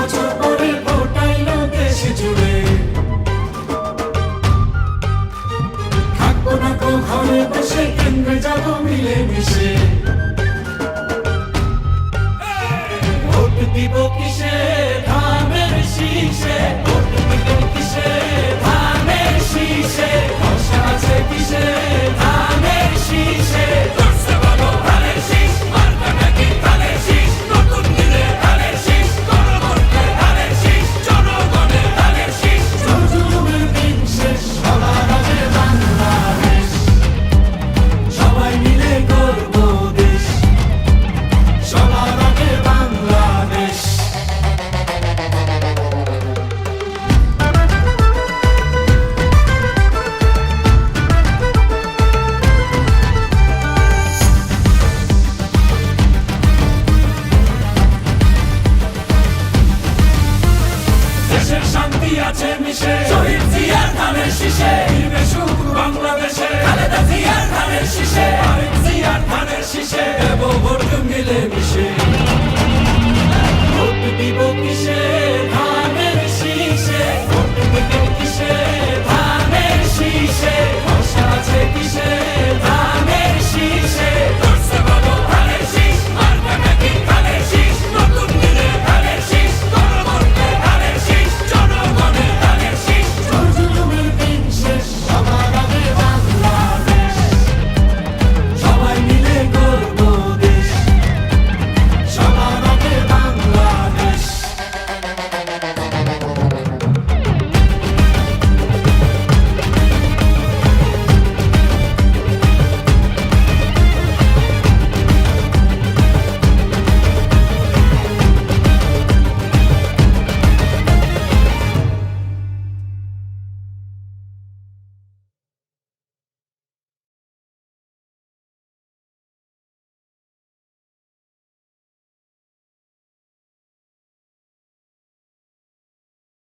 বছর পরে ফোটাইলো দেশ জুড়ে। থাকবো না তো ঘরে বসে, কেন্দ্রে যাবো মিলে মিশে। ভোট দিব কিসে, ধানের শীষে। ভোট দিব কিসে, ধানের শীষে। ভরসা আছে কিসে, ধানের শীষে। ধরছে বলো ধানের শীষ, মার্কা নাকি ধানের শীষ। নতুন দিনে ধানের শীষ, গণভোটে ধানের শীষ। জনগণের ধানের শীষ। জুলুমের দিন শেষ, সবার আগে বাংলাদেশ। সবাই মিলে গড়বো দেশ, সবার আগে বাংলাদেশ। দেশের শান্তি আছে মিশে, শহীদ জিয়ার ধানের শীষে। ফিরবে সুখ বাংলাদেশে, খালেদা জিয়ার ধানের শীষে। আরেক জিয়ার ধানের শীষে, দেব ভোট মিলে মিশে।